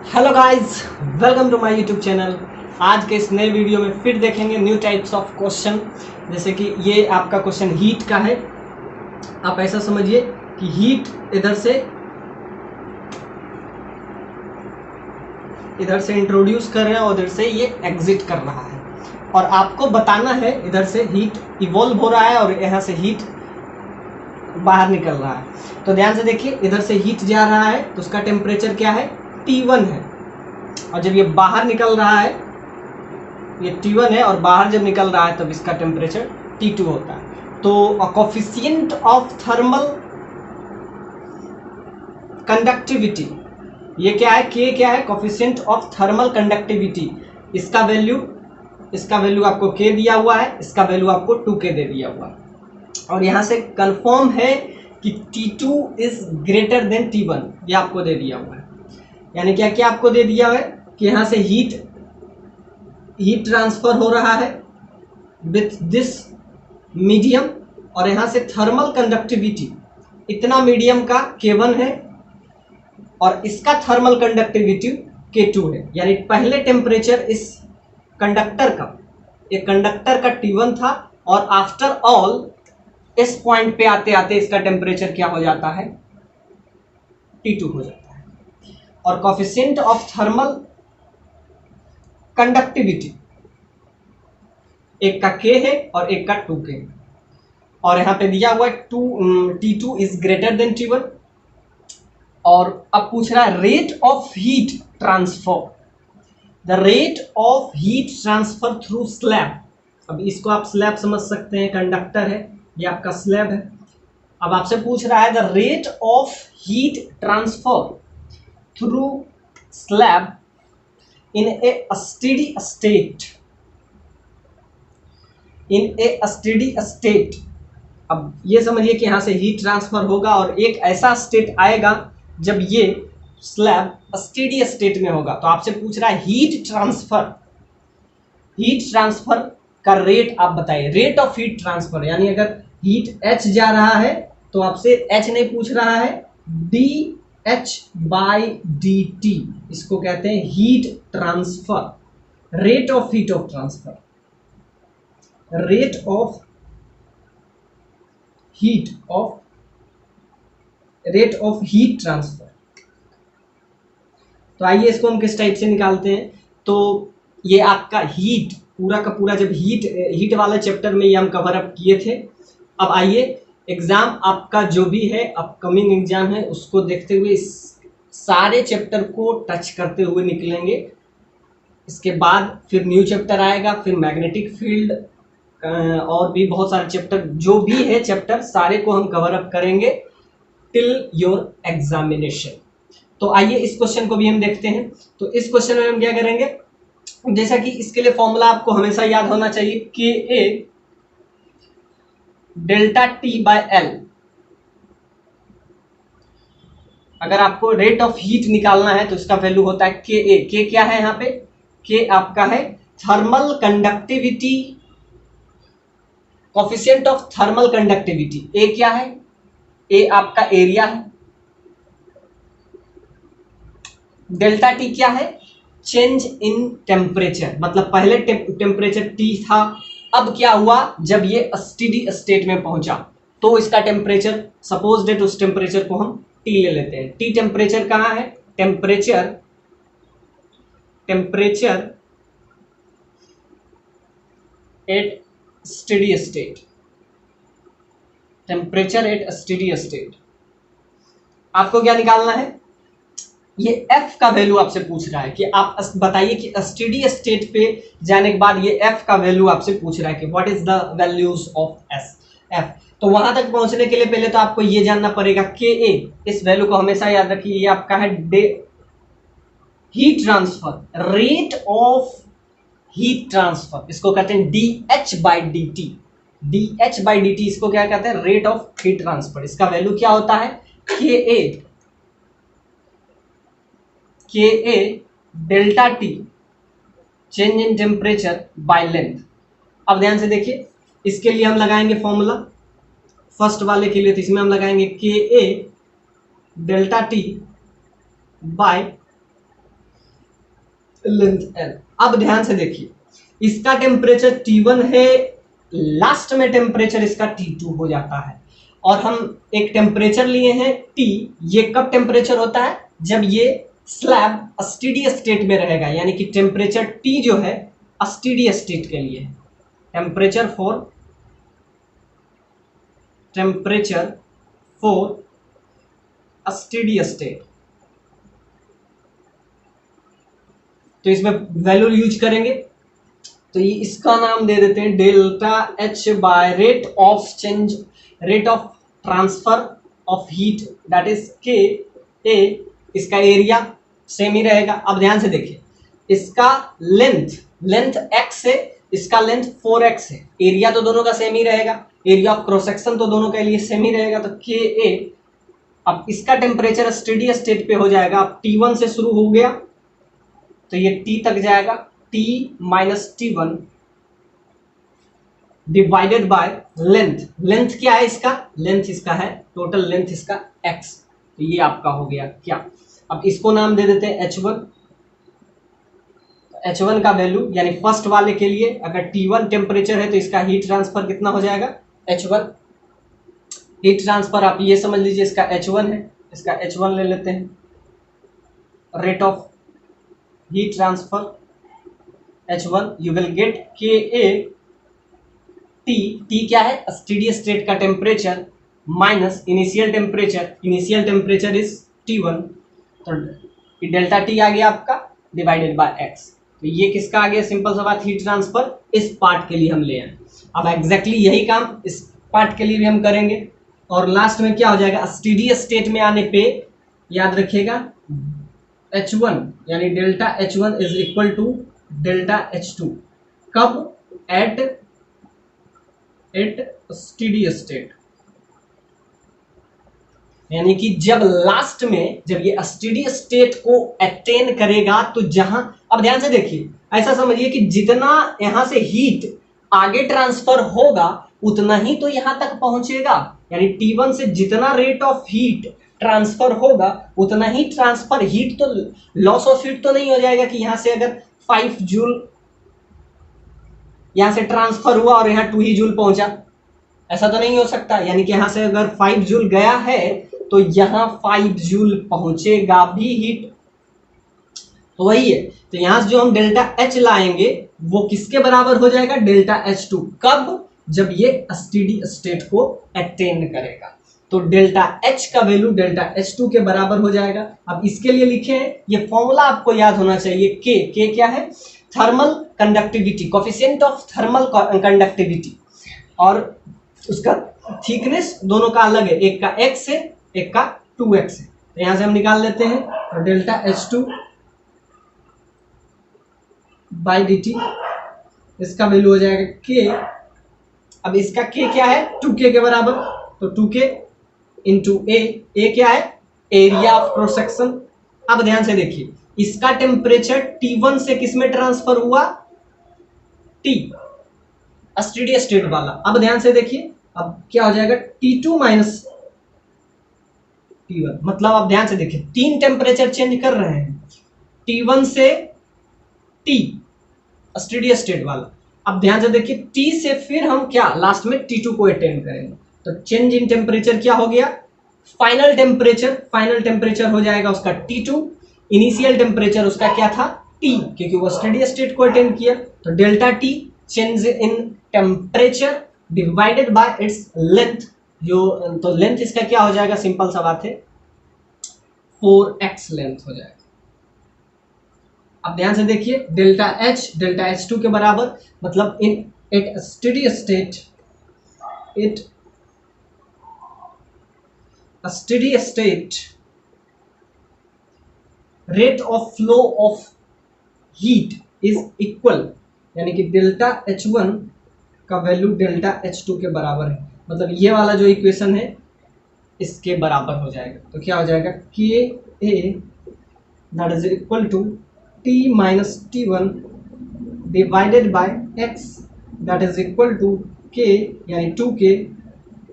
Hello guys, welcome to my YouTube channel. आज के इस नए वीडियो में फिर देखेंगे न्यू टाइप्स ऑफ क्वेश्चन। जैसे कि ये आपका क्वेश्चन हीट का है। आप ऐसा समझिए कि हीट इधर से इंट्रोड्यूस कर रहे हैं और इधर से ये एग्जिट कर रहा है, और आपको बताना है इधर से हीट इवॉल्व हो रहा है और यहाँ से हीट बाहर निकल रहा है। तो ध्यान से देखिए, इधर से हीट जा रहा है तो उसका टेम्परेचर क्या है, T1 है, और जब ये बाहर निकल रहा है, ये T1 है और बाहर जब निकल रहा है तब इसका टेम्परेचर T2 होता है। तो कोफिशिएंट ऑफ थर्मल कंडक्टिविटी, ये क्या है, K क्या है, कोफिशिएंट ऑफ थर्मल कंडक्टिविटी। इसका वैल्यू आपको K दिया हुआ है, इसका वैल्यू आपको 2K दे दिया हुआ है, और यहाँ से कंफर्म है कि T2 is greater than T1, ये आपको दे दिया हुआ है। यानी क्या क्या आपको दे दिया है कि यहाँ से हीट ट्रांसफर हो रहा है विथ दिस मीडियम, और यहाँ से थर्मल कंडक्टिविटी इतना मीडियम का K1 है और इसका थर्मल कंडक्टिविटी K2 है। यानी पहले टेम्परेचर इस कंडक्टर का T1 था, और आफ्टर ऑल इस पॉइंट पे आते आते इसका टेम्परेचर क्या हो जाता है, T2 हो जाता है। और कोफिशिएंट ऑफ थर्मल कंडक्टिविटी, एक का K है और एक का 2K है, और यहाँ पे दिया हुआ है T2 is greater than T1। और अब पूछ रहा है rate of heat transfer, the rate of heat transfer through slab. अब इसको आप स्लैब समझ सकते हैं, कंडक्टर है, ये आपका स्लैब है। अब आपसे पूछ रहा है the rate of heat transfer through slab in a steady state। अब ये समझिए कि यहाँ से हीट ट्रांसफर होगा और एक ऐसा स्टेट आएगा जब ये स्लैब स्टेडी स्टेट में होगा। तो आपसे पूछ रहा है हीट ट्रांसफर का रेट आप बताइए, रेट ऑफ हीट ट्रांसफर। यानी अगर हीट H जा रहा है तो आपसे H नहीं पूछ रहा है, dH/dt, इसको कहते हैं heat transfer, rate of transfer, rate of heat transfer. तो आइए इसको हम किस टाइप से निकालते हैं। तो ये आपका हीट पूरा का पूरा, जब हीट वाले चैप्टर में ये हम कवर अप किए थे। अब आइए एग्जाम आपका जो भी है, अपकमिंग एग्जाम है, उसको देखते हुए इस सारे चैप्टर को टच करते हुए निकलेंगे। इसके बाद फिर न्यू चैप्टर आएगा, फिर मैग्नेटिक फील्ड और भी बहुत सारे चैप्टर, जो भी है चैप्टर सारे को हम कवर अप करेंगे टिल योर एग्जामिनेशन। तो आइए इस क्वेश्चन को भी हम देखते हैं। तो इस क्वेश्चन में हम क्या करेंगे, जैसा कि इसके लिए फॉर्मूला आपको हमेशा याद होना चाहिए, KA डेल्टा T/L। अगर आपको रेट ऑफ हीट निकालना है तो इसका वैल्यू होता है KA। K क्या है, यहाँ पे K आपका है thermal conductivity, coefficient of thermal conductivity. A क्या है, A आपका एरिया है। डेल्टा T क्या है, चेंज इन टेम्परेचर, मतलब पहले टेम्परेचर T था, अब क्या हुआ, जब ये स्टेडी स्टेट में पहुंचा तो इसका टेम्परेचर, सपोज डेट उस टेम्परेचर को हम T ले लेते हैं। T टेम्परेचर कहाँ है, temperature at steady state, temperature at steady state. आपको क्या निकालना है, ये F का वैल्यू आपसे पूछ रहा है कि आप बताइए कि स्टेडी स्टेट पे जाने के बाद ये F का वैल्यू आपसे पूछ रहा है कि what is the values of F। तो वहां तक पहुंचने के लिए पहले तो आपको ये जानना पड़ेगा KA, इस वैल्यू को हमेशा याद रखिए, ये आपका है heat transfer, rate of heat transfer, इसको कहते हैं dH/dt। dH/dt इसको क्या कहते हैं, रेट ऑफ हीट ट्रांसफर। इसका वैल्यू क्या होता है, KA delta T change in temperature by length. अब ध्यान से देखिए, इसके लिए हम लगाएंगे फॉर्मूला, फर्स्ट वाले के लिए, तो इसमें हम लगाएंगे KA delta T by length L। अब ध्यान से देखिए, इसका टेम्परेचर T1 है, लास्ट में टेम्परेचर इसका T2 हो जाता है, और हम एक टेम्परेचर लिए हैं T। ये कब टेम्परेचर होता है? जब ये स्लैब स्टेडी स्टेट में रहेगा, यानी कि टेम्परेचर T जो है स्टेडी स्टेट के लिए, टेम्परेचर फॉर स्टेडी स्टेट। तो इसमें वैल्यू यूज करेंगे, तो ये इसका नाम दे देते हैं delta H by rate of change, rate of transfer of heat, that is के ए। इसका एरिया सेम ही रहेगा। अब ध्यान से देखिए, इसका लेंथ x है, इसका लेंथ 4x है, एरिया तो दोनों का सेम ही रहेगा, एरिया ऑफ क्रॉस सेक्शन तो दोनों के लिए सेम ही रहेगा, तो के ए। अब इसका टेम्परेचर स्टेडी स्टेट पे हो जाएगा। अब T1 से शुरू हो गया तो ये T तक जाएगा, T minus T1 divided by length क्या है इसका? लेंथ इसका है, टोटल लेंथ इसका x। तो ये आपका हो गया क्या? अब इसको नाम दे देते हैं H1। H1 का वैल्यू, यानी फर्स्ट वाले के लिए अगर T1 टेम्परेचर है तो इसका हीट ट्रांसफर कितना हो जाएगा? H1। हीट ट्रांसफर आप ये समझ लीजिए इसका H1 है, इसका H1 ले लेते हैं। Rate of heat transfer H1, you will get KA। T क्या है? स्टेडी स्टेट का temperature minus initial temperature is T1, तो डेल्टा T आ गया आपका डिवाइडेड बाय x। तो ये किसका आ गया? सिंपल सा बात, हीट ट्रांसफर इस पार्ट के लिए हम ले आए। अब एग्जैक्टली यही काम इस पार्ट के लिए भी हम करेंगे, और लास्ट में क्या हो जाएगा? स्टेडी स्टेट में आने पे याद रखिएगा H1 यानी delta H1 is equal to delta H2। कब? एट स्टेडी स्टेट, यानी कि जब लास्ट में जब ये स्टेडी स्टेट को अटेन करेगा, तो जहां, अब ध्यान से देखिए, ऐसा समझिए कि जितना यहां से हीट आगे ट्रांसफर होगा उतना ही तो यहां तक पहुंचेगा, यानी T1 से जितना रेट ऑफ हीट ट्रांसफर होगा उतना ही ट्रांसफर हीट, तो लॉस ऑफ हीट तो नहीं हो जाएगा कि यहां से अगर 5 जूल यहां से ट्रांसफर हुआ और यहां 2 ही जूल पहुंचा, ऐसा तो नहीं हो सकता। यानी कि यहां से अगर 5 जूल गया है तो यहां 5 जूल पहुंचेगा भी हीट, तो वही है। तो यहां से जो हम डेल्टा H लाएंगे वो किसके बराबर हो जाएगा? Delta H2। कब? जब ये स्टेडी स्टेट को अटेन करेगा, तो डेल्टा H का वैल्यू डेल्टा H2 के बराबर हो जाएगा। अब इसके लिए लिखे हैं, ये फॉर्मूला आपको याद होना चाहिए। K क्या है? Thermal conductivity, coefficient of thermal conductivity, और उसका थिकनेस दोनों का अलग है, एक का x है एक का 2x है। तो यहां से हम निकाल लेते हैं, तो डेल्टा H2 बाई dt, इसका वैल्यू हो जाएगा K। अब इसका K क्या है? 2K के बराबर, तो 2K इंटू A क्या है? Area of cross section. अब ध्यान से देखिए, इसका टेम्परेचर T1 से किस में ट्रांसफर हुआ? T स्टेडी स्टेट वाला। अब ध्यान से देखिए, अब क्या हो जाएगा? T2 माइनस T1, मतलब आप ध्यान से देखिए, 3 टेम्परेचर चेंज कर रहे हैं, T1 से T स्टेडी स्टेट वाला। अब ध्यान से देखिए, T से फिर हम क्या लास्ट में T2 को अटेन करेंगे, तो चेंज इन टेम्परेचर क्या हो गया? फाइनल टेम्परेचर हो जाएगा उसका T2, इनिशियल टेम्परेचर उसका क्या था? T, क्योंकि वो स्टेडी स्टेट को अटेन किया, तो delta T change in temperature divided by its length, जो तो लेंथ इसका क्या हो जाएगा? सिंपल सा बात है, 4x लेंथ हो जाएगा। अब ध्यान से देखिए, डेल्टा H2 के बराबर, मतलब in at steady state rate of flow of heat is equal, यानी कि डेल्टा H1 का वैल्यू डेल्टा H2 के बराबर है, मतलब ये वाला जो इक्वेशन है इसके बराबर हो जाएगा। तो क्या हो जाएगा? KA that is equal to T minus T1 divided by x that is equal to K यानी 2K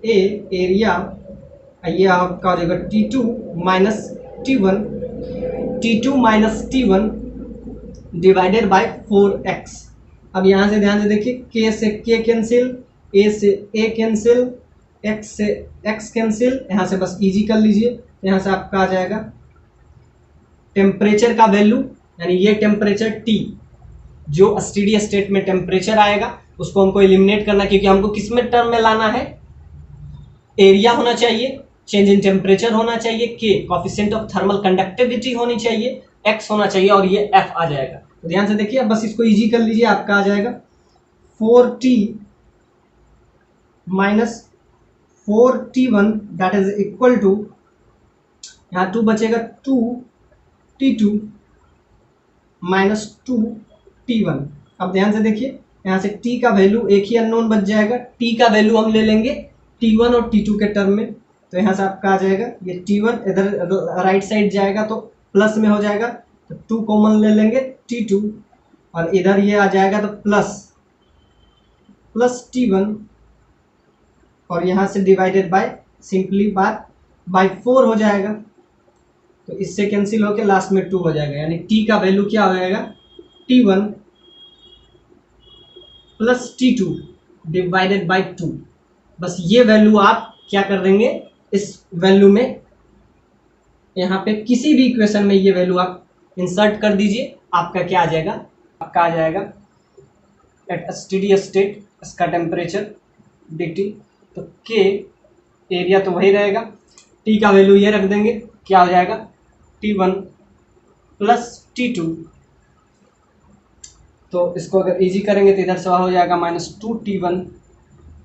A एरिया, ये आपका हो जाएगा T2 minus T1 divided bye 4x। अब यहाँ से ध्यान से देखिए, k से k कैंसिल, a से a कैंसिल, x से x कैंसिल, यहाँ से बस इजी कर लीजिए। यहाँ से आपका आ जाएगा टेम्परेचर का वैल्यू, यानी ये टेम्परेचर T जो स्टेडी स्टेट में टेम्परेचर आएगा उसको हमको एलिमिनेट करना, क्योंकि हमको किस में टर्म में लाना है, एरिया होना चाहिए, चेंज इन टेम्परेचर होना चाहिए, के कोफिशिएंट ऑफ थर्मल कंडक्टिविटी होनी चाहिए, एक्स होना चाहिए और ये एफ आ जाएगा। तो ध्यान से देखिए, अब बस इसको इजी कर लीजिए, आपका आ जाएगा 4t minus 4t1 that is equal to, यहाँ 2 बचेगा, 2t2 माइनस 2t1। अब ध्यान से देखिए, यहाँ से t का वैल्यू एक ही अननोन बच जाएगा, t का वैल्यू हम ले लेंगे t1 और t2 के टर्म में। तो यहाँ से आपका आ जाएगा ये t1 इधर राइट साइड जाएगा तो प्लस में हो जाएगा, तो 2 कॉमन ले लेंगे t2, और इधर ये आ जाएगा तो प्लस t1, और यहाँ से डिवाइडेड बाय सिंपली बाय 4 हो जाएगा। तो इससे कैंसिल होके लास्ट में 2 हो जाएगा, यानी t का वैल्यू क्या हो जाएगा, t1 plus t2 divided by 2। बस ये वैल्यू आप क्या कर देंगे, इस वैल्यू में यहाँ पे किसी भी इक्वेशन में ये वैल्यू आप इंसर्ट कर दीजिए, आपका क्या आ जाएगा, आपका आ जाएगा एट स्टेडी स्टेट इसका टेम्परेचर dt। तो k एरिया तो वही रहेगा, t का वैल्यू ये रख देंगे, क्या हो जाएगा t1 प्लस t2। तो इसको अगर इजी करेंगे तो इधर से हो जाएगा -2t1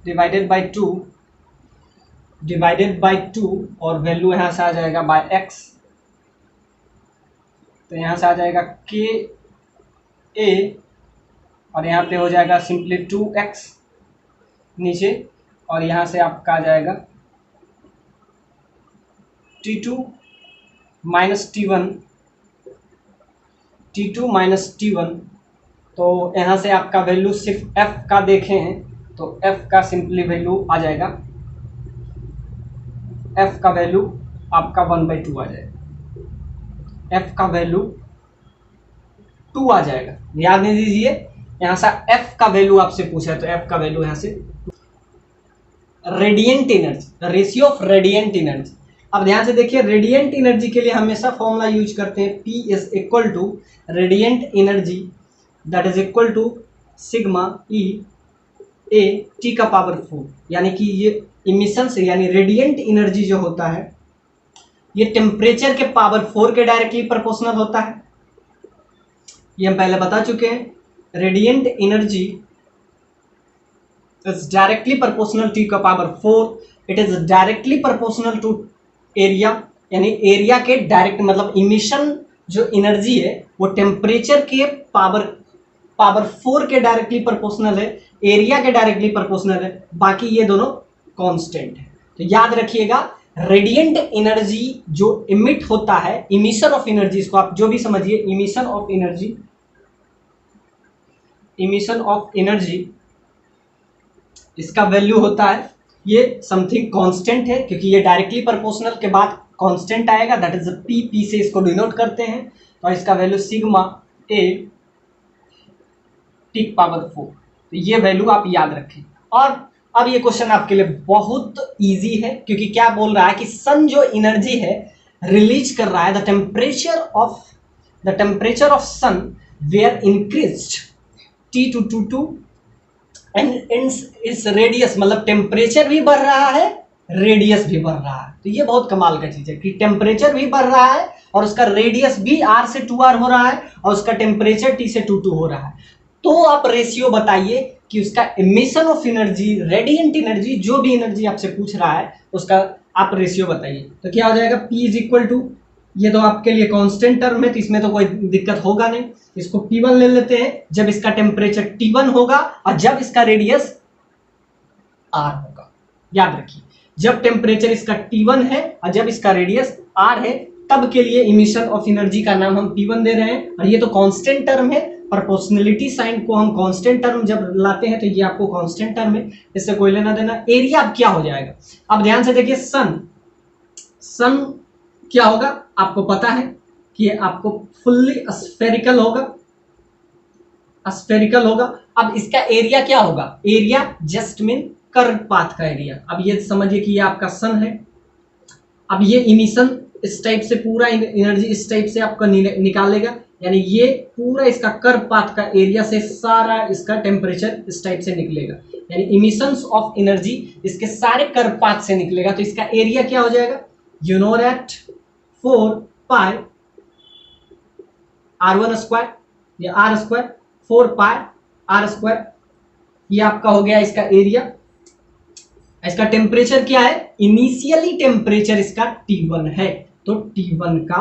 डिवाइडेड बाय 2 और वैल्यू यहाँ से आ जाएगा बाय x। तो यहाँ से आ जाएगा k a और यहाँ पे हो जाएगा सिंपली 2x नीचे, और यहाँ से आपका आ जाएगा t2 माइनस t1। तो यहाँ से आपका वैल्यू सिर्फ f का देखें हैं तो f का सिंपली वैल्यू आ जाएगा, f का वैल्यू आपका 1/2 आ जाएगा, f का वैल्यू 2 आ जाएगा। याद नहीं दीजिए, यहाँ से f का वैल्यू आपसे पूछा है तो f का वैल्यू यहाँ से radiant energy, ratio of radiant energy. अब ध्यान से देखिए, रेडिएंट एनर्जी के लिए हमेशा फॉर्मूला यूज करते हैं, P is equal to radiant energy that is equal to sigma E a t का पावर 4, यानी कि ये इमिशन से, यानी रेडिएंट एनर्जी जो होता है ये टेम्परेचर के पावर 4 के डायरेक्टली प्रोपोर्शनल होता है। ये हम पहले बता चुके हैं, radiant energy is directly proportional t का power 4, it is directly proportional to area, यानी एरिया के डायरेक्ट, मतलब इमिशन जो एनर्जी है वो टेम्परेचर के पावर 4 के डायरेक्टली प्रोपोर्शनल है, एरिया के डायरेक्टली प्रोपोर्शनल है, बाकी ये दोनों कांस्टेंट है। तो याद रखिएगा, रेडिएंट एनर्जी जो इमिट होता है, इमिशन ऑफ एनर्जी, इसको आप जो भी समझिए, इमिशन ऑफ एनर्जी इसका वैल्यू होता है, ये समथिंग कांस्टेंट है, क्योंकि ये डायरेक्टली प्रोपोर्शनल के बाद कांस्टेंट आएगा, दैट इज p से इसको डिनोट करते हैं, तो इसका value sigma a t power 4। तो ये वैल्यू आप याद रखें। और अब ये क्वेश्चन आपके लिए बहुत इजी है, क्योंकि क्या बोल रहा है कि सन जो एनर्जी है रिलीज कर रहा है, the temperature of sun were increased T2 and is radius, मतलब टेम्परेचर भी बढ़ रहा है, रेडियस भी बढ़ रहा है। तो ये बहुत कमाल का चीज है कि टेम्परेचर भी बढ़ रहा है और उसका रेडियस भी r से 2r हो रहा है और उसका टेम्परेचर T से 2 हो रहा है। तो आप रेशियो बताइए कि उसका emission of energy, radiant energy, जो भी एनर्जी आपसे पूछ रहा है उसका आप रेशियो बताइए। तो क्या हो जाएगा, P इज इक्वल टू, ये तो आपके लिए कांस्टेंट टर्म है तो इसमें तो कोई दिक्कत होगा नहीं, इसको P1 ले लेते हैं जब इसका टेम्परेचर T1 होगा और जब इसका रेडियस R होगा। याद रखिए, जब टेम्परेचर इसका T1 है और जब इसका रेडियस R है, तब के लिए इमिशन ऑफ एनर्जी का नाम हम P1 दे रहे हैं, और ये तो कांस्टेंट टर्म है। प्रोपोर्शनलिटी साइन को हम कांस्टेंट टर्म जब लाते हैं तो ये आपको कांस्टेंट टर्म है, इससे कोई लेना देना। एरिया अब क्या हो जाएगा, अब ध्यान से देखिए, सन क्या होगा, आपको पता है कि ये आपको फुल्ली स्फेरिकल होगा, स्फेरिकल होगा। अब इसका एरिया क्या होगा, area just mean curve path का एरिया। अब ये समझिए कि ये आपका सन है, अब ये इमिशन इस टाइप से पूरा एनर्जी इस टाइप से आपका निकालेगा, यानी ये पूरा इसका कर्व पाथ का एरिया से सारा इसका टेम्परेचर इस टाइप से निकलेगा, यानी इमिशंस ऑफ एनर्जी इसके सारे कर्व पाथ से निकलेगा। तो इसका एरिया क्या हो जाएगा, you know that 4 pi r1 square या r स्क्वायर 4 पाई r स्क्वायर, ये आपका हो गया इसका एरिया। इसका टेम्परेचर क्या है, इनिशियली टेम्परेचर इसका T1 है, तो T1 का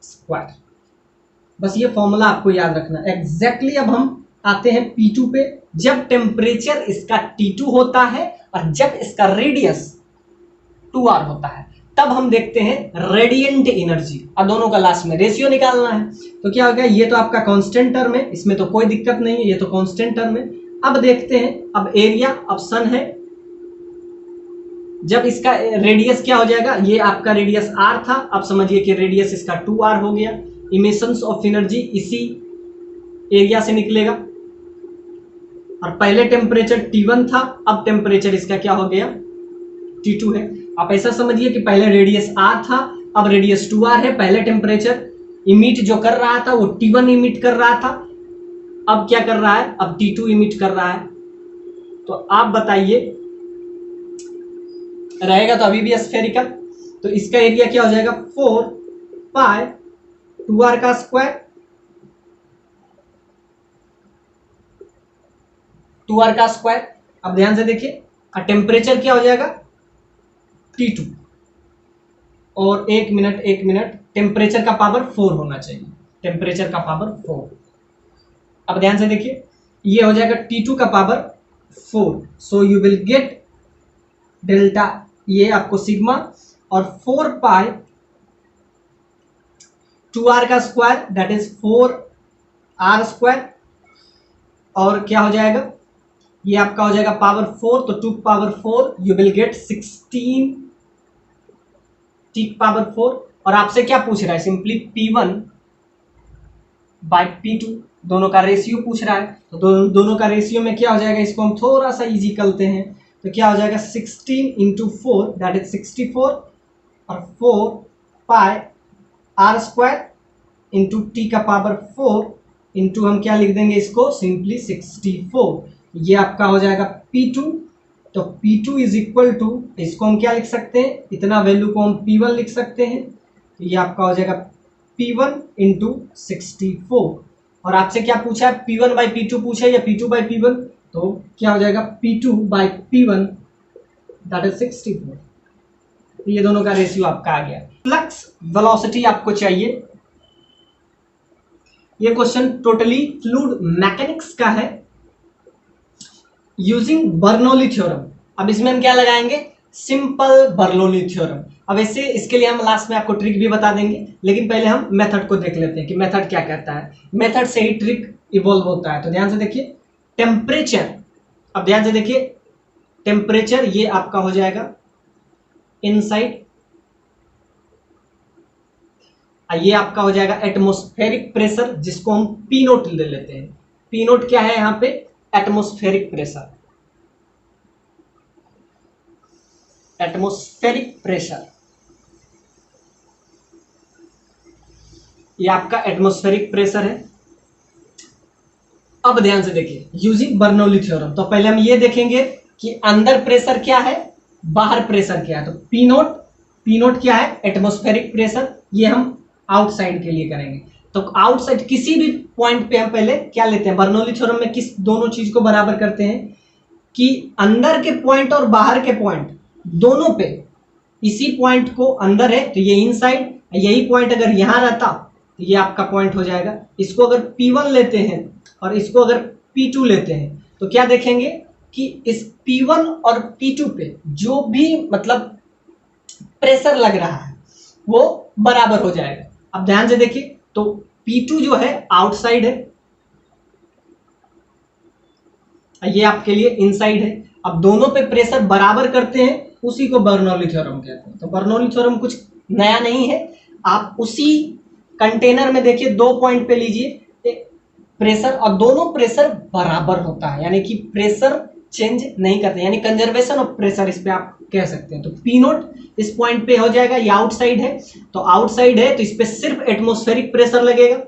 स्क्वायर। बस ये फॉर्मूला आपको याद रखना एग्जैक्टली। अब हम आते हैं P2 पे। जब टेम्परेचर इसका T2 होता है और जब इसका रेडियस 2R होता है, तब हम देखते हैं रेडिएंट एनर्जी। अब दोनों का लास्ट में रेशियो निकालना है, तो क्या हो गया, ये तो आपका कांस्टेंट टर्म है, इसमें तो कोई दिक्कत नहीं है, ये तो कांस्टेंट टर्म है। अब देखते हैं, अब एरिया, अब सन है, जब इसका रेडियस क्या हो जाएगा, ये आपका रेडियस r था, अब समझिए कि रेडियस इसका 2r हो गया। इमिशंस ऑफ एनर्जी इसी एरिया से निकलेगा, और पहले टेम्परेचर T1 था, अब टेम्परेचर इसका क्या हो गया, T2 है। आप ऐसा समझिए कि पहले रेडियस r था, अब रेडियस 2r है। पहले टेम्परेचर इमिट जो कर रहा था वो T1 इमिट कर रहा था, अब क्या कर रहा है, अब T2 इमिट कर रहा है। तो आप बताइए, रहेगा तो अभी भी स्फेरिकल, तो इसका एरिया क्या हो जाएगा, 4 पाई 2r का स्क्वायर, 2r का स्क्वायर। अब ध्यान से देखिए, टेम्परेचर क्या हो जाएगा, T2, और एक मिनट, टेम्परेचर का पावर 4 होना चाहिए, टेम्परेचर का पावर 4। अब ध्यान से देखिए, ये हो जाएगा T2 का power 4, so you will get delta, ये आपको सिग्मा, और 4 पाई 2r का square that is 4r square, और क्या हो जाएगा, ये आपका हो जाएगा पावर 4, तो 2 power 4 you will get 16 t power 4। और आपसे क्या पूछ रहा है, सिंपली P1 बाय P2 दोनों का रेशियो पूछ रहा है। तो दोनों का रेशियो में क्या हो जाएगा, इसको हम थोड़ा सा इजी करते हैं, तो क्या हो जाएगा, 16 इंटू 4 दैट इज 64, और 4 पाई r स्क्वायर इंटू t का पावर 4 इंटू हम क्या लिख देंगे इसको, सिंपली 64। ये आपका हो जाएगा P2, तो P2 इज इक्वल टू, इसको हम क्या लिख सकते हैं, इतना वैल्यू को हम P1 लिख सकते हैं, तो ये आपका हो जाएगा P1 इंटू 64। और आपसे क्या पूछा है, P1 बाई P2 पूछा है या P2 बाई P1, तो क्या हो जाएगा, P2 by P1 that is 64। ये दोनों का रेशियो आपका आ गया। फ्लक्स वेलोसिटी आपको चाहिए, ये क्वेश्चन टोटली फ्लूइड मैकेनिक्स का है, यूजिंग बर्नौली थ्योरम। अब इसमें हम क्या लगाएंगे, सिंपल बर्नौली थ्योरम। अब ऐसे इसके लिए हम लास्ट में आपको ट्रिक भी बता देंगे, लेकिन पहले हम मेथड को देख लेते हैं कि मेथड क्या कहता है। मेथड से ही ट्रिक इवॉल्व होता है। तो ध्यान से देखिए, टेम्परेचर, अब ध्यान से देखिए, टेम्परेचर ये आपका हो जाएगा इनसाइड, ये आपका हो जाएगा एटमॉस्फेरिक प्रेशर, जिसको हम पी नोट ले लेते हैं। पी नोट क्या है यहाँ पे, एटमॉस्फेरिक प्रेशर, एटमॉस्फेरिक प्रेशर, ये आपका एटमॉस्फेरिक प्रेशर है। अब ध्यान से देखिए, यूजिंग बर्नौली थ्योरम, तो पहले हम ये देखेंगे कि अंदर प्रेशर क्या है, बाहर प्रेशर क्या है। तो पी नोट क्या है, एटमॉस्फेरिक प्रेशर, ये हम आउटसाइड के लिए करेंगे। तो आउटसाइड किसी भी पॉइंट पे हम पहले क्या लेते हैं, बर्नौली थ्योरम में किस दोनों चीज को बराबर करते हैं कि अंदर के पॉइंट और बाहर के पॉइंट दोनों पे, इसी पॉइंट को अंदर है तो ये इनसाइड, यही पॉइंट अगर यहां रहता तो ये आपका पॉइंट हो जाएगा। इसको अगर P1 लेते हैं और इसको अगर P2 लेते हैं, तो क्या देखेंगे कि इस P1 और P2 पे जो भी मतलब प्रेशर लग रहा है वो बराबर हो जाएगा। अब ध्यान से देखिए, तो P2 जो है आउटसाइड है, ये आपके लिए इनसाइड है। अब दोनों पे प्रेशर बराबर करते हैं, उसी को बर्नौली थ्योरम कहते हैं। तो बर्नौली थ्योरम कुछ नया नहीं है, आप उसी कंटेनर में देखिए, 2 पॉइंट पे लीजिए, प्रेशर, और दोनों प्रेशर बराबर होता है, यानी कि प्रेशर चेंज नहीं करते, यानी कंजर्वेशन ऑफ प्रेशर इस पे आप कह सकते हैं। तो पी नोट इस पॉइंट पे हो जाएगा, ये आउटसाइड है, तो आउटसाइड है तो इस पे सिर्फ एटमॉस्फेरिक प्रेशर लगेगा,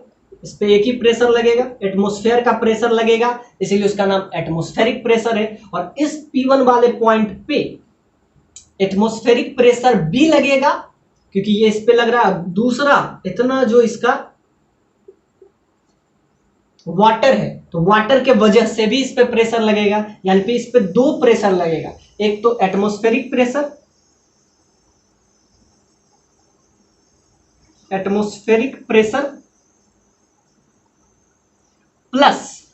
इस पे एक ही प्रेशर लगेगा, एटमॉस्फेयर का प्रेशर लगेगा, इसीलिए उसका नाम एटमॉस्फेरिक प्रेशर है। और इस P1 वाले पॉइंट पे एटमॉस्फेरिक प्रेशर भी लगेगा, क्योंकि ये इस पे लग रहा है। दूसरा, इतना जो इसका वाटर है, तो वाटर के वजह से भी इस पे प्रेशर लगेगा, यानी कि इस पे दो प्रेशर लगेगा, एक तो एटमॉस्फेरिक प्रेशर, प्लस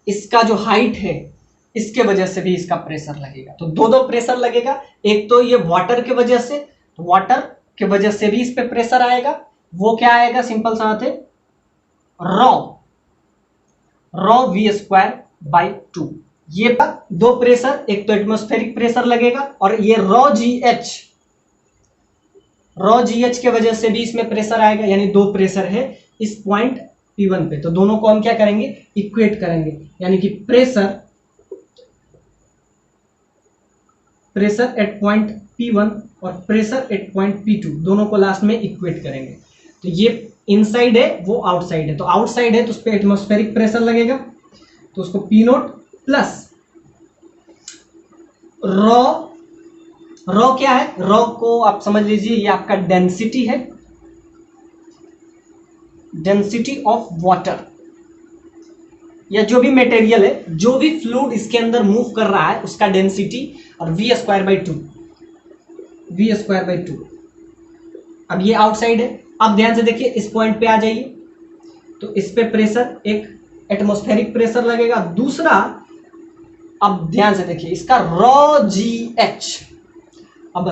इसका जो हाइट है इसके वजह से भी इसका प्रेशर लगेगा। तो दो दो प्रेशर लगेगा, एक तो ये वाटर के वजह से, तो वाटर के वजह से भी इस पे प्रेशर आएगा, वो क्या आएगा, सिंपल सा बात है, रॉ v²/2। ये दो प्रेशर, एक तो एटमॉस्फेरिक प्रेशर लगेगा, और ये रॉ जी एच के वजह से भी इसमें प्रेशर आएगा, यानी दो प्रेशर है इस पॉइंट P1 पे। तो दोनों को हम क्या करेंगे, इक्वेट करेंगे, यानी कि प्रेशर एट पॉइंट P1 और प्रेशर एट पॉइंट P2 दोनों को लास्ट में इक्वेट करेंगे। तो ये इनसाइड है, वो आउटसाइड है, तो आउटसाइड है तो उस पर एटमॉस्फेरिक प्रेशर लगेगा, तो उसको P नोट प्लस रॉ क्या है, रॉ को आप समझ लीजिए ये आपका डेंसिटी है, डेंसिटी ऑफ वाटर, या जो भी मटेरियल है, जो भी फ्लूइड इसके अंदर मूव कर रहा है उसका डेंसिटी, और v²/2। अब ये आउटसाइड है। अब ध्यान से देखिए, इस पॉइंट पे आ जाइए, तो इस पे प्रेशर, एक एटमॉस्फेरिक प्रेशर लगेगा, दूसरा, अब ध्यान से देखिए इसका रॉ GH। अब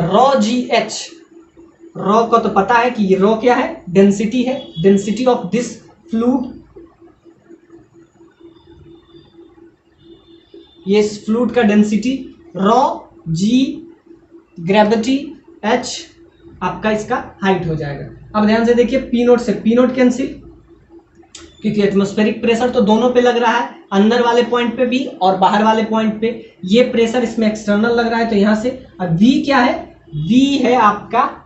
रॉ को तो पता है कि ये रॉ क्या है, डेंसिटी है, डेंसिटी ऑफ दिस फ्लूइड, ये इस फ्लूइड का density, raw G, gravity H, आपका इसका हाइट हो जाएगा। अब ध्यान से देखिए, P नोट से P नोट कैंसिल, क्योंकि एटमॉस्फेरिक प्रेशर तो दोनों पे लग रहा है, अंदर वाले पॉइंट पे भी और बाहर वाले पॉइंट पे। ये प्रेशर इसमें एक्सटर्नल लग रहा है, तो यहां से अब V क्या है, V है आपका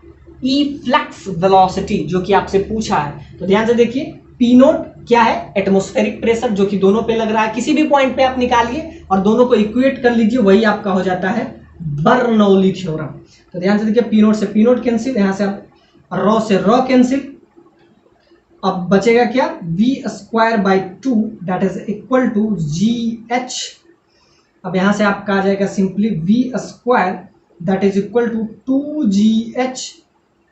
इफ्लक्स वेलोसिटी, जो कि आपसे पूछा है। तो ध्यान से देखिए, P नोट क्या है, एटमॉस्फेरिक प्रेशर, जो कि दोनों पे लग रहा है, किसी भी पॉइंट पे आप निकालिए और दोनों को इक्वेट कर लीजिए, वही आपका हो जाता है बर्नौली थ्योरम। तो ध्यान से देखिए, P नोट से P नोट कैंसिल, यहां से आप रॉ से रॉ कैंसिल, अब बचेगा क्या, v²/2 that is equal to GH। अब यहां से आपका आ जाएगा simply v² that is equal to 2GH।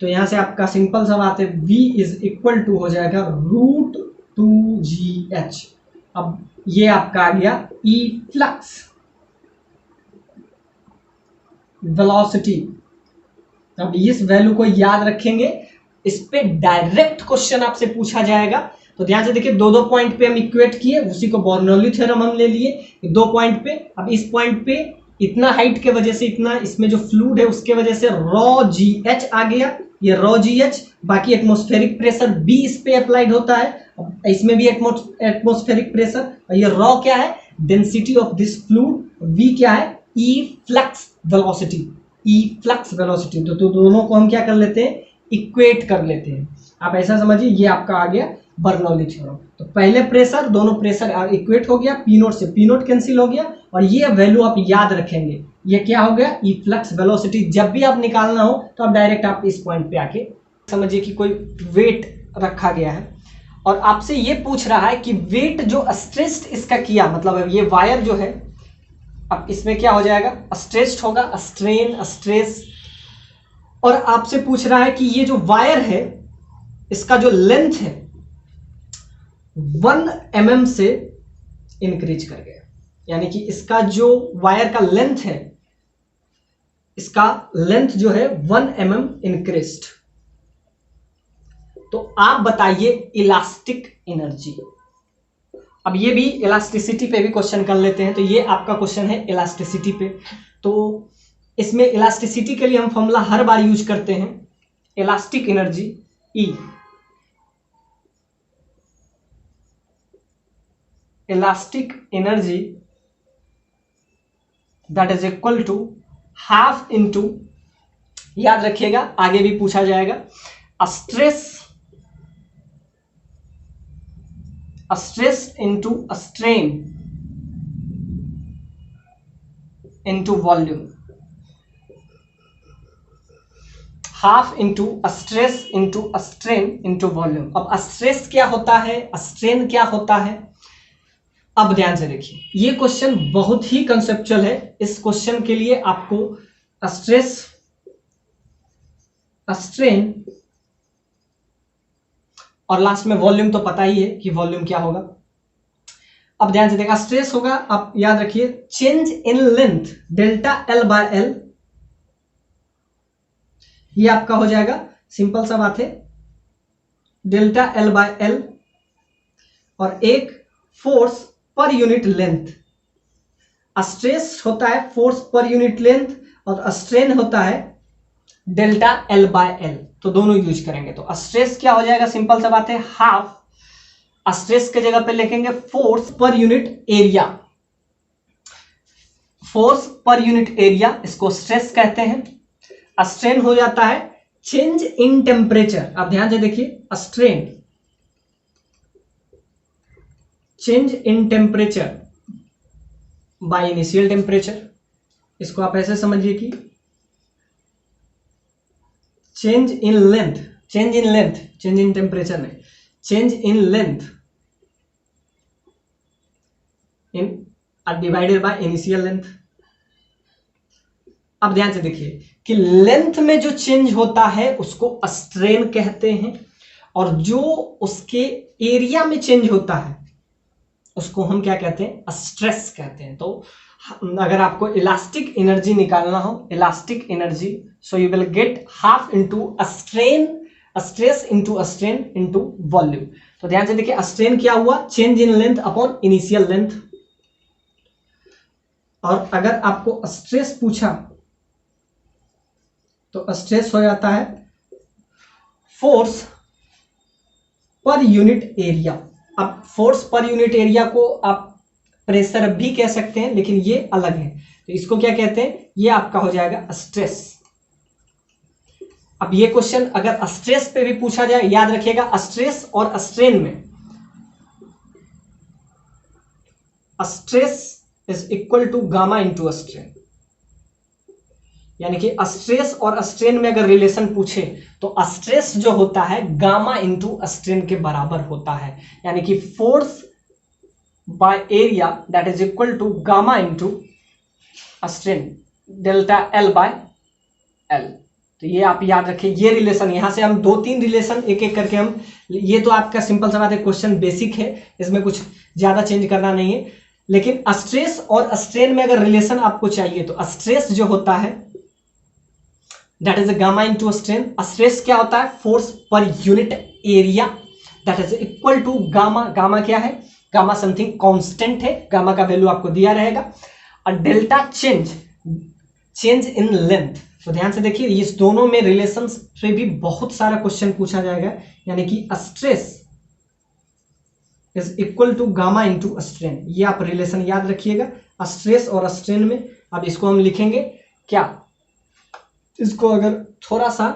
तो यहां से आपका सिंपल सा बात है, v इज इक्वल टू हो जाएगा √2GH। अब ये आपका आ गया इफ्लक्स वेलोसिटी। अब इस वैल्यू को याद रखेंगे, इस पे डायरेक्ट क्वेश्चन आपसे पूछा जाएगा। तो ध्यान से देखिए, दो दो पॉइंट पे हम इक्वेट किए, उसी को बर्नौली थ्योरम हम ले लिए दो पॉइंट पे। अब इस पॉइंट पे इतना हाइट के वजह से, इतना इसमें जो फ्लूइड है उसके वजह से रॉ GH आ गया, ये रॉ GH। बाकी एटमॉस्फेरिक प्रेशर भी इस पे अप्लाइड होता है, इसमें भी एटमॉस्फेरिक प्रेशर। और ये रॉ क्या है, density of this fluid, V क्या है, इफ्लक्स वेलोसिटी। तो दोनों को हम क्या कर लेते हैं, इक्वेट कर लेते हैं। आप ऐसा समझिए, ये आपका आ गया बर्नौली थ्योरम। तो पहले प्रेशर, दोनों प्रेशर इक्वेट हो गया, P नोट से P नोट कैंसिल हो गया, और ये वैल्यू आप याद रखेंगे, ये क्या हो गया, इफ्लक्स वेलोसिटी। जब भी आप निकालना हो तो आप डायरेक्ट आप इस पॉइंट पे आके समझिए कि कोई वेट रखा गया है और आपसे ये पूछ रहा है कि वेट जो स्ट्रेस्ड इसका किया, मतलब ये वायर जो है, अब इसमें क्या हो जाएगा, स्ट्रेस्ड होगा, स्ट्रेन, स्ट्रेस। और आपसे पूछ रहा है कि ये जो वायर है इसका जो लेंथ है 1 mm से इंक्रीज कर गया, यानी कि इसका जो वायर का लेंथ है, इसका लेंथ जो है 1 mm इंक्रीज्ड। तो आप बताइए इलास्टिक एनर्जी। अब ये भी इलास्टिसिटी पे भी क्वेश्चन कर लेते हैं। तो ये आपका क्वेश्चन है इलास्टिसिटी पे। तो इसमें इलास्टिसिटी के लिए हम फॉर्मूला हर बार यूज करते हैं, elastic energy E elastic energy that is equal to half into, याद रखिएगा आगे भी पूछा जाएगा, stress into strain into volume, half into stress into strain into volume. अब स्ट्रेस क्या होता है, स्ट्रेन क्या होता है, अब ध्यान से देखिए, ये क्वेश्चन बहुत ही कंसेप्चुअल है। इस क्वेश्चन के लिए आपको स्ट्रेस, स्ट्रेन और लास्ट में वॉल्यूम तो पता ही है कि वॉल्यूम क्या होगा। अब ध्यान से देखा, स्ट्रेस होगा, आप याद रखिए change in length delta L by L, ये आपका हो जाएगा, सिंपल सा बात है, डेल्टा एल बाय एल, और एक force per unit length. Stress होता है फोर्स पर यूनिट लेंथ और स्ट्रेन होता है डेल्टा एल बाय एल, तो दोनों यूज करेंगे। तो स्ट्रेस क्या हो जाएगा, सिंपल सा बात है, हाफ, स्ट्रेस के जगह पे लिखेंगे force per unit area, force per unit area, इसको स्ट्रेस कहते हैं। स्ट्रेन हो जाता है चेंज इन टेम्परेचर। अब ध्यान से देखिए, strain change in temperature by initial temperature, इसको आप ऐसे समझिए कि change in length, change in length, change in temperature नहीं, change in length in divided by initial length. अब ध्यान से देखिए कि लेंथ में जो चेंज होता है उसको स्ट्रेन कहते हैं, और जो उसके एरिया में चेंज होता है उसको हम क्या कहते हैं, स्ट्रेस कहते हैं। तो अगर आपको इलास्टिक एनर्जी निकालना हो, elastic energy, so you will get half into strain, stress into strain into volume. तो ध्यान से देखिए, स्ट्रेन क्या हुआ, change in length upon initial length, और अगर आपको स्ट्रेस पूछा तो स्ट्रेस हो जाता है फोर्स पर यूनिट एरिया। अब फोर्स पर यूनिट एरिया को आप प्रेशर भी कह सकते हैं, लेकिन ये अलग है, तो इसको क्या कहते हैं, ये आपका हो जाएगा स्ट्रेस। अब ये क्वेश्चन अगर स्ट्रेस पे भी पूछा जाए, याद रखिएगा स्ट्रेस और स्ट्रेन में, stress is equal to gamma into strain, यानी कि स्ट्रेस और स्ट्रेन में अगर रिलेशन पूछे तो स्ट्रेस जो होता है गामा इंटू स्ट्रेन के बराबर होता है, यानी कि force by area that is equal to gamma into strain delta L by L. तो ये आप याद रखिए, ये रिलेशन, यहां से हम 2-3 रिलेशन एक एक करके हम, ये तो आपका सिंपल सा बात है, क्वेश्चन बेसिक है, इसमें कुछ ज्यादा चेंज करना नहीं है। लेकिन स्ट्रेस और स्ट्रेन में अगर रिलेशन आपको चाहिए तो स्ट्रेस जो होता है that is gamma into strain. Stress क्या होता है, force per unit area that is equal to gamma, gamma क्या है, गामा समथिंग कांस्टेंट है, गामा का वैल्यू आपको दिया रहेगा, और डेल्टा चेंज इन लेंथ। तो ध्यान से देखिए, इस दोनों में रिलेशन से भी बहुत सारा क्वेश्चन पूछा जाएगा, यानी कि stress is equal to gamma into strain, ये आप रिलेशन याद रखिएगा स्ट्रेस और स्ट्रेन में। अब इसको हम लिखेंगे क्या, इसको अगर थोड़ा सा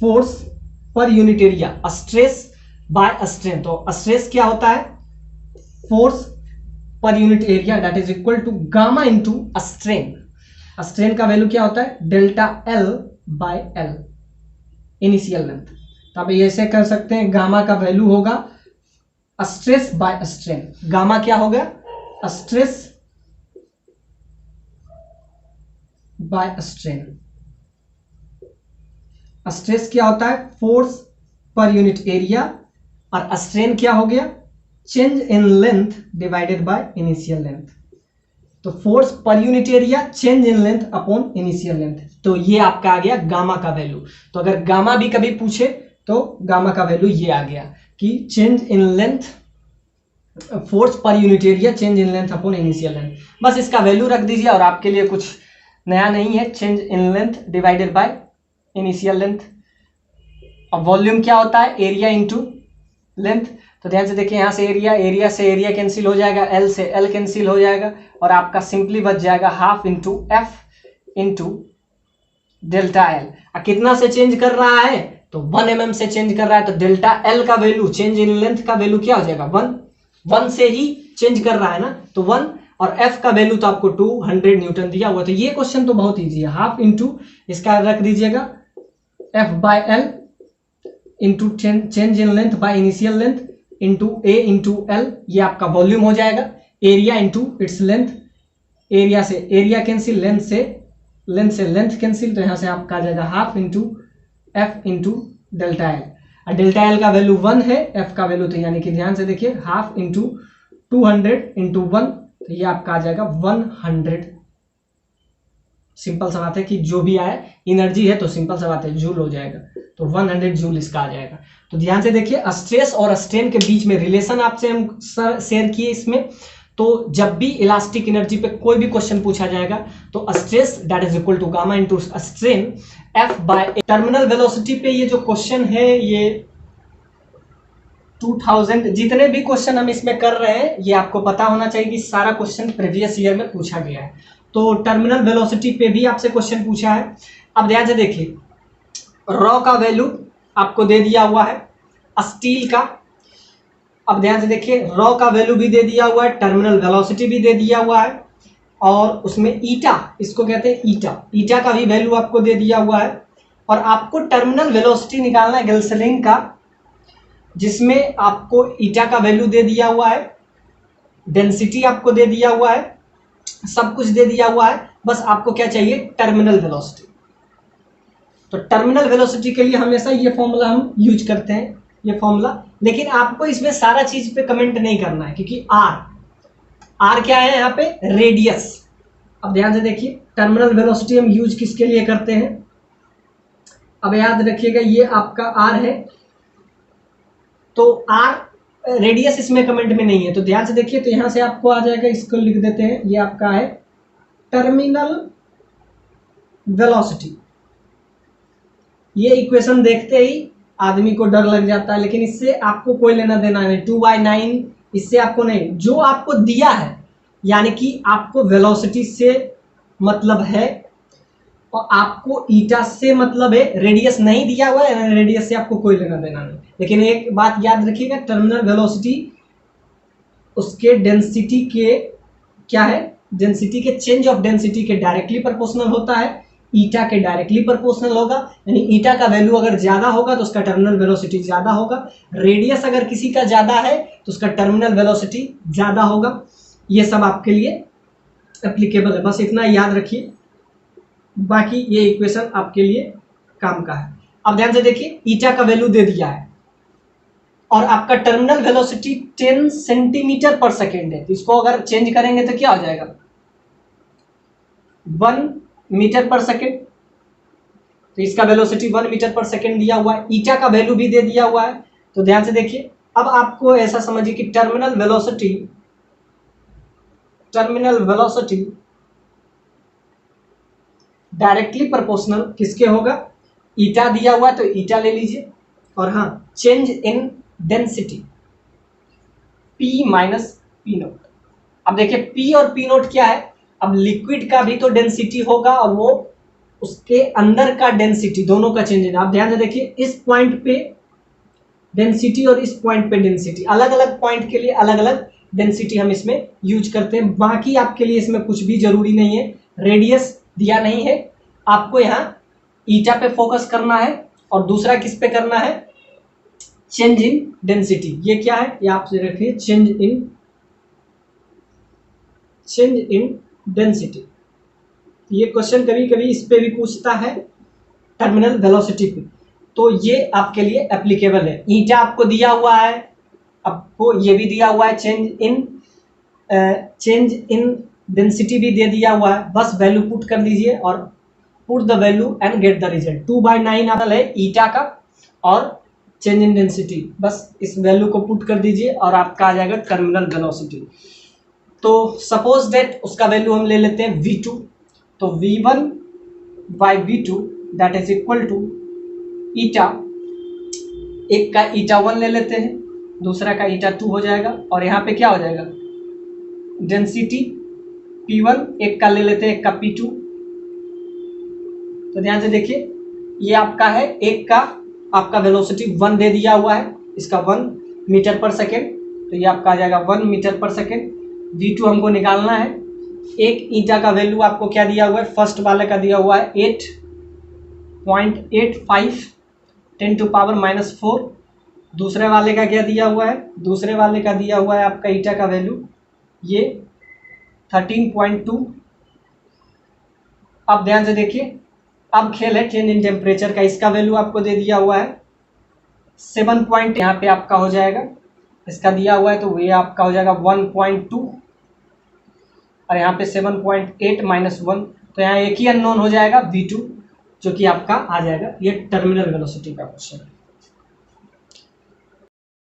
force per unit area, stress by strain, तो स्ट्रेस क्या होता है, force per unit area that is equal to gamma into strain. Strain का वैल्यू क्या होता है, delta L by L initial length. तो आप ऐसे कर सकते हैं, गामा का वैल्यू होगा स्ट्रेस बाय स्ट्रेन, गामा क्या होगा, स्ट्रेस बाय स्ट्रेन। स्ट्रेस क्या होता है, फोर्स पर यूनिट एरिया, और स्ट्रेन क्या हो गया, change in length divided by initial length. तो force per unit area change in length upon initial length, तो ये आपका आ गया गामा का वैल्यू। तो अगर गामा भी कभी पूछे तो गामा का वैल्यू ये आ गया कि change in length, force per unit area change in length upon initial length. बस इसका वैल्यू रख दीजिए और आपके लिए कुछ नया नहीं है, change in length divided by initial length. और वॉल्यूम क्या होता है, एरिया इंटू लेंथ। तो ध्यान से देखिए यहाँ से एरिया, एरिया से एरिया कैंसिल हो जाएगा, एल से एल कैंसिल हो जाएगा और आपका सिंपली बच जाएगा half into F into delta L. कितना से चेंज कर रहा है तो 1 mm से चेंज कर रहा है, तो डेल्टा एल का वैल्यू, चेंज इन लेंथ का वैल्यू क्या हो जाएगा 1 से ही चेंज कर रहा है ना, तो 1, और एफ का वैल्यू तो आपको 200 न्यूटन दिया हुआ। तो ये क्वेश्चन तो बहुत ईजी है। हाफ इंटू इसका रख दीजिएगा F by L into change in length bye initial length into A into L, ये आपका वॉल्यूम हो जाएगा। Area into its length, area से एरिया कैंसिल, लेंथ से लेंथ कैंसिल, तो यहाँ से आपका आ जाएगा half into F into delta L. और डेल्टा एल का वैल्यू 1 है, एफ का वैल्यू, तो यानी कि ध्यान से देखिए हाफ इंटू 200 इंटू 1, तो ये आपका आ जाएगा 100। सिंपल सा बात है कि जो भी आए एनर्जी है तो सिंपल सा बात है जूल हो जाएगा, तो 100 जूल इसका आ जाएगा। तो ध्यान से देखिए स्ट्रेस और स्ट्रेन के बीच में रिलेशन आपसे हम शेयर किए इसमें। तो जब भी इलास्टिक एनर्जी पे कोई भी क्वेश्चन पूछा जाएगा तो stress that is equal to gamma into strain F by terminal velocity पे ये जो क्वेश्चन है ये 2000, जितने भी क्वेश्चन हम इसमें कर रहे हैं ये आपको पता होना चाहिए कि सारा क्वेश्चन प्रीवियस ईयर में पूछा गया है। तो टर्मिनल वेलोसिटी पे भी आपसे क्वेश्चन पूछा है। अब ध्यान से देखिए रॉ का वैल्यू आपको दे दिया हुआ है, स्टील का। अब ध्यान से देखिए रॉ का वैल्यू भी दे दिया हुआ है, टर्मिनल वेलोसिटी भी दे दिया हुआ है, और उसमें ईटा, इसको कहते हैं ईटा का भी वैल्यू आपको दे दिया हुआ है। और आपको टर्मिनल वेलोसिटी निकालना है गैल्सलिंग का, जिसमें आपको ईटा का वैल्यू दे दिया हुआ है, डेंसिटी आपको दे दिया हुआ है, सब कुछ दे दिया हुआ है। बस आपको क्या चाहिए टर्मिनल वेलोसिटी। तो टर्मिनल वेलोसिटी के लिए हमेशा ये फॉर्मूला हम यूज करते हैं, ये फॉर्मूला। लेकिन आपको इसमें सारा चीज पे कमेंट नहीं करना है, क्योंकि आर क्या है यहाँ पे रेडियस। अब ध्यान से देखिए टर्मिनल वेलोसिटी हम यूज किसके लिए करते हैं, अब याद रखिएगा ये आपका आर है, तो आर रेडियस इसमें कमेंट में नहीं है। तो ध्यान से देखिए, तो यहां से आपको आ जाएगा, इसको लिख देते हैं, ये आपका है टर्मिनल वेलोसिटी। ये इक्वेशन देखते ही आदमी को डर लग जाता है, लेकिन इससे आपको कोई लेना देना नहीं। 2/9 इससे आपको नहीं, जो आपको दिया है यानी कि आपको वेलोसिटी से मतलब है और आपको ईटा से मतलब है, रेडियस नहीं दिया हुआ है, रेडियस से आपको कोई लेना देना नहीं। लेकिन एक बात याद रखिएगा, टर्मिनल वेलोसिटी उसके डेंसिटी के क्या है, डेंसिटी के चेंज ऑफ डेंसिटी के डायरेक्टली प्रोपोर्शनल होता है, ईटा के डायरेक्टली प्रोपोर्शनल होगा। यानी ईटा का वैल्यू अगर ज्यादा होगा तो उसका टर्मिनल वेलोसिटी ज्यादा होगा, रेडियस अगर किसी का ज्यादा है तो उसका टर्मिनल वेलोसिटी ज्यादा होगा। ये सब आपके लिए एप्लीकेबल है, बस इतना याद रखिए, बाकी ये इक्वेशन आपके लिए काम का है। अब ध्यान से देखिए ईटा का वैल्यू दे दिया है और आपका टर्मिनल वेलोसिटी 10 सेंटीमीटर पर सेकेंड है, तो इसको अगर चेंज करेंगे तो क्या हो जाएगा 1 मीटर पर सेकेंड। तो इसका वेलोसिटी 1 मीटर पर सेकेंड दिया हुआ है, ईटा का वैल्यू भी दे दिया हुआ है। तो ध्यान से देखिए, अब आपको ऐसा समझिए कि टर्मिनल वेलोसिटी डायरेक्टली प्रोपोर्शनल किसके होगा, ईटा दिया हुआ है तो ईटा ले लीजिए, और हाँ change in density P minus P note. अब देखिए P और P नोट क्या है, अब लिक्विड का भी तो डेंसिटी होगा और वो उसके अंदर का डेंसिटी, दोनों का चेंज है। आप ध्यान से देखिए इस पॉइंट पे डेंसिटी और इस पॉइंट पे डेंसिटी, अलग अलग पॉइंट के लिए अलग अलग डेंसिटी हम इसमें यूज करते हैं। बाकी आपके लिए इसमें कुछ भी जरूरी नहीं है, रेडियस दिया नहीं है, आपको यहाँ ईटा पे फोकस करना है और दूसरा किस पे करना है, चेंज इन डेंसिटी। ये क्या है, ये आप रखिए चेंज इन डेंसिटी। ये क्वेश्चन कभी कभी इस पे भी पूछता है टर्मिनल वेलोसिटी पे, तो ये आपके लिए एप्लीकेबल है। ईटा आपको दिया हुआ है, आपको ये भी दिया हुआ है, चेंज इन डेंसिटी भी दे दिया हुआ है। बस वैल्यू पुट कर दीजिए और put the value and get the result. 2/9 आपका है ईटा का और चेंज इन डेंसिटी, बस इस वैल्यू को पुट कर दीजिए और आपका आ जाएगा टर्मिनल वेलोसिटी। तो सपोज दैट उसका वैल्यू हम ले लेते हैं V2, तो V1/V2 that is equal to eta, एक का ईटा 1 ले लेते हैं दूसरा का ईटा 2 हो जाएगा, और यहाँ पे क्या हो जाएगा, डेंसिटी P1, एक का ले लेते हैं, एक का P2। तो ध्यान से देखिए, ये आपका है, एक का आपका वेलोसिटी 1 दे दिया हुआ है, इसका 1 मीटर पर सेकेंड, तो ये आपका आ जाएगा 1 मीटर पर सेकेंड। V2 हमको निकालना है। एक ईंटा का वैल्यू आपको क्या दिया हुआ है, फर्स्ट वाले का दिया हुआ है 8.85 10⁻⁻⁴। दूसरे वाले का क्या दिया हुआ है, दूसरे वाले का दिया हुआ है आपका ईटा का वैल्यू ये 13.2। अब ध्यान से देखिए, अब खेल है चेंज इन टेम्परेचर का, इसका वैल्यू आपको दे दिया हुआ है 7 पॉइंट, यहाँ पे आपका हो जाएगा, इसका दिया हुआ है तो ये आपका हो जाएगा 1.2, और यहाँ पे 7.8 -1, तो यहाँ एक ही अननोन हो जाएगा V2, जो कि आपका आ जाएगा। ये टर्मिनल वेलोसिटी का क्वेश्चन है।